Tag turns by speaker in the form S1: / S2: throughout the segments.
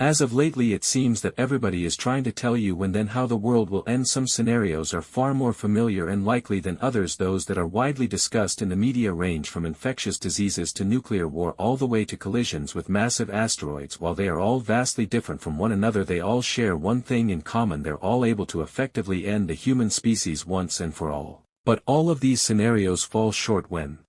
S1: As of lately it seems that everybody is trying to tell you when then how the world will end. Some scenarios are far more familiar and likely than others. Those that are widely discussed in the media range from infectious diseases to nuclear war all the way to collisions with massive asteroids. While they are all vastly different from one another, they all share one thing in common: they're all able to effectively end the human species once and for all. But all of these scenarios fall short when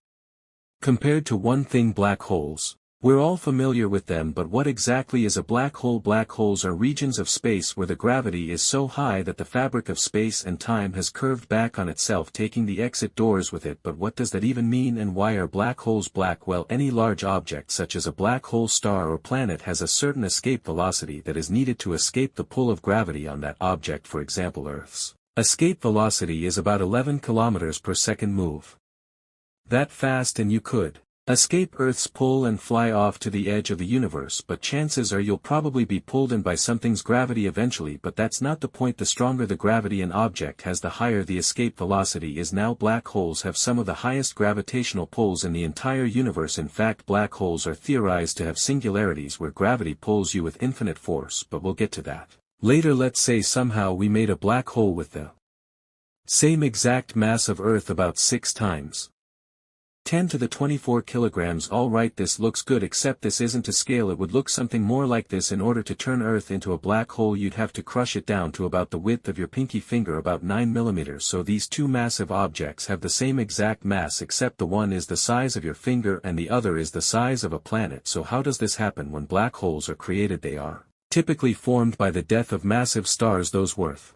S1: compared to one thing: black holes. We're all familiar with them, but what exactly is a black hole? Black holes are regions of space where the gravity is so high that the fabric of space and time has curved back on itself, taking the exit doors with it. But what does that even mean, and why are black holes black? Well, any large object such as a black hole, star or planet has a certain escape velocity that is needed to escape the pull of gravity on that object. For example, Earth's escape velocity is about 11 kilometers per second. Move that fast and you could escape Earth's pull and fly off to the edge of the universe, but chances are you'll probably be pulled in by something's gravity eventually. But that's not the point. The stronger the gravity an object has, the higher the escape velocity is. Now, black holes have some of the highest gravitational pulls in the entire universe. In fact, black holes are theorized to have singularities where gravity pulls you with infinite force, but we'll get to that later. Let's say somehow we made a black hole with the same exact mass of Earth, about 6 times 10 to the 24 kilograms. Alright, this looks good, except this isn't to scale. It would look something more like this. In order to turn Earth into a black hole, you'd have to crush it down to about the width of your pinky finger, about 9 millimeters. So these two massive objects have the same exact mass, except the one is the size of your finger and the other is the size of a planet. So how does this happen? When black holes are created, they are typically formed by the death of massive stars, those worth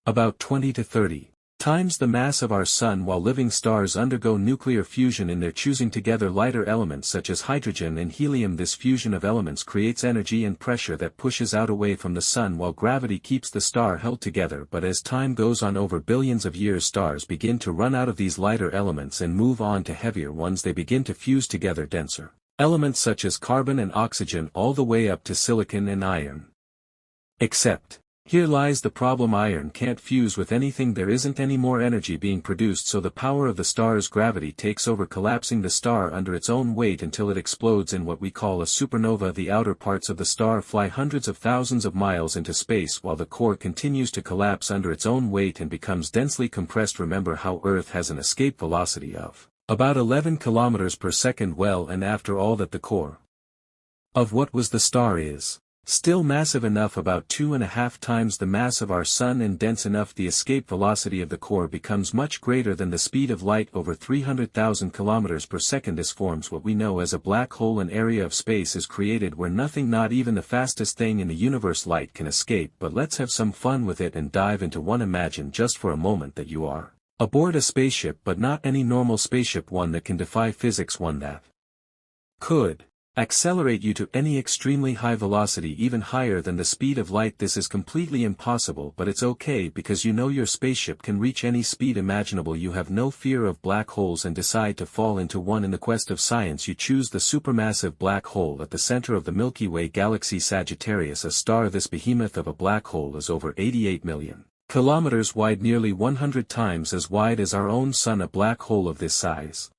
S1: about 20 to 30 times the mass of our Sun. While living stars undergo nuclear fusion in their choosing together lighter elements such as hydrogen and helium. This fusion of elements creates energy and pressure that pushes out away from the Sun, while gravity keeps the star held together. But as time goes on, over billions of years, stars begin to run out of these lighter elements and move on to heavier ones. They begin to fuse together denser elements such as carbon and oxygen, all the way up to silicon and iron. Except here lies the problem: iron can't fuse with anything. There isn't any more energy being produced, so the power of the star's gravity takes over, collapsing the star under its own weight until it explodes in what we call a supernova. The outer parts of the star fly hundreds of thousands of miles into space, while the core continues to collapse under its own weight and becomes densely compressed. Remember how Earth has an escape velocity of about 11 kilometers per second. Well, and after all that, the core of what was the star is still massive enough, about 2.5 times the mass of our Sun, and dense enough. The escape velocity of the core becomes much greater than the speed of light, over 300,000 kilometers per second. This forms what we know as a black hole. An area of space is created where nothing, not even the fastest thing in the universe, light, can escape. But let's have some fun with it and dive into one. Imagine just for a moment that you are aboard a spaceship, but not any normal spaceship, one that can defy physics, one that could accelerate you to any extremely high velocity, even higher than the speed of light. This is completely impossible, but it's okay because you know your spaceship can reach any speed imaginable. You have no fear of black holes and decide to fall into one. In the quest of science, you choose the supermassive black hole at the center of the Milky Way galaxy, Sagittarius, a star. This behemoth of a black hole is over 88 million kilometers wide, nearly 100 times as wide as our own Sun. A black hole of this size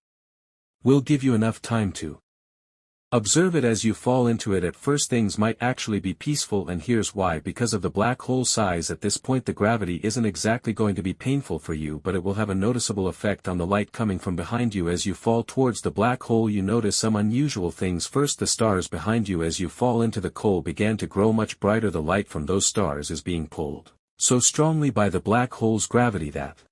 S1: will give you enough time to observe it as you fall into it. At first things might actually be peaceful, and here's why: because of the black hole size. At this point the gravity isn't exactly going to be painful for you, but it will have a noticeable effect on the light coming from behind you. As you fall towards the black hole, you notice some unusual things. First, the stars behind you as you fall into the coal began to grow much brighter. The light from those stars is being pulled so strongly by the black hole's gravity that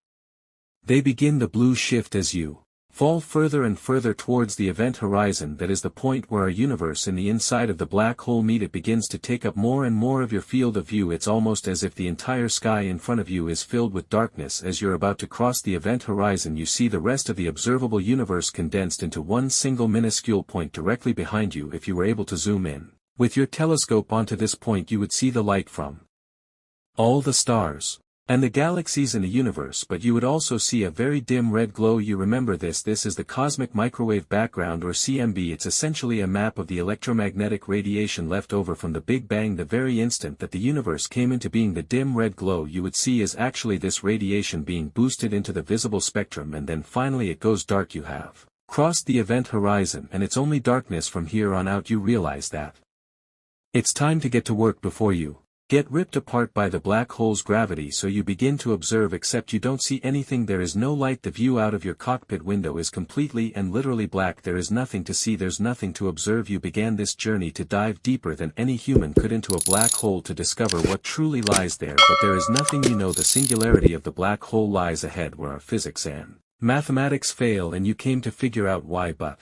S1: they begin the blue shift as you fall further and further towards the event horizon. That is the point where our universe and the inside of the black hole meet. It begins to take up more and more of your field of view. It's almost as if the entire sky in front of you is filled with darkness. As you're about to cross the event horizon, you see the rest of the observable universe condensed into one single minuscule point directly behind you. If you were able to zoom in with your telescope onto this point, you would see the light from all the stars and the galaxies in the universe, but you would also see a very dim red glow. You remember this is the cosmic microwave background, or CMB. It's essentially a map of the electromagnetic radiation left over from the Big Bang. The very instant that the universe came into being, the dim red glow you would see is actually this radiation being boosted into the visible spectrum, and then finally it goes dark. You have crossed the event horizon, and it's only darkness from here on out. You realize that It's time to get to work before you get ripped apart by the black hole's gravity. So you begin to observe, except you don't see anything. There is no light. The view out of your cockpit window is completely and literally black. There is nothing to see, there's nothing to observe. You began this journey to dive deeper than any human could into a black hole to discover what truly lies there, but there is nothing. You know the singularity of the black hole lies ahead, where our physics and mathematics fail, and you came to figure out why, but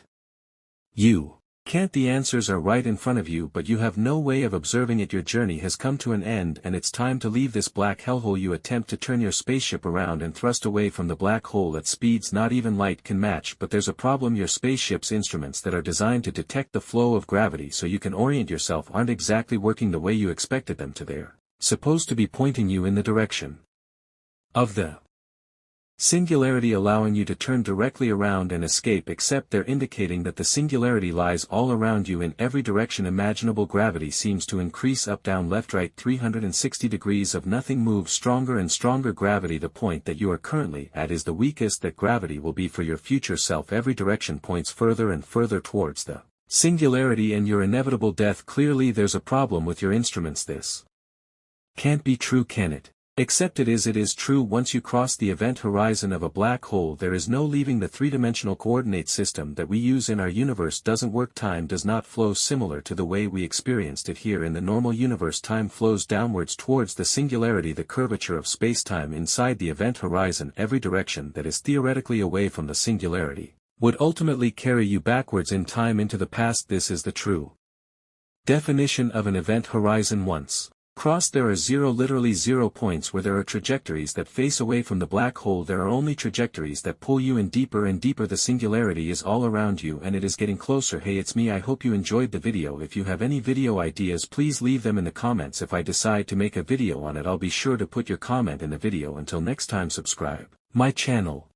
S1: you can't. The answers are right in front of you, but you have no way of observing it. Your journey has come to an end, and it's time to leave this black hellhole. You attempt to turn your spaceship around and thrust away from the black hole at speeds not even light can match, but there's a problem. Your spaceship's instruments that are designed to detect the flow of gravity so you can orient yourself aren't exactly working the way you expected them to. They're supposed to be pointing you in the direction of the singularity, allowing you to turn directly around and escape, except they're indicating that the singularity lies all around you in every direction imaginable. Gravity seems to increase up, down, left, right, 360 degrees of nothing moves stronger and stronger. Gravity, the point that you are currently at, is the weakest that gravity will be for your future self. Every direction points further and further towards the singularity and your inevitable death. Clearly there's a problem with your instruments. This can't be true, can it? Except it is true. Once you cross the event horizon of a black hole, there is no leaving. The three-dimensional coordinate system that we use in our universe doesn't work. Time does not flow similar to the way we experienced it here in the normal universe. Time flows downwards towards the singularity. The curvature of space-time inside the event horizon, every direction that is theoretically away from the singularity, would ultimately carry you backwards in time into the past. This is the true definition of an event horizon. Once crossed, there are literally zero points where there are trajectories that face away from the black hole. There are only trajectories that pull you in deeper and deeper. The singularity is all around you, and it is getting closer. Hey, it's me. I hope you enjoyed the video. If you have any video ideas, please leave them in the comments. If I decide to make a video on it, I'll be sure to put your comment in the video. Until next time, subscribe my channel.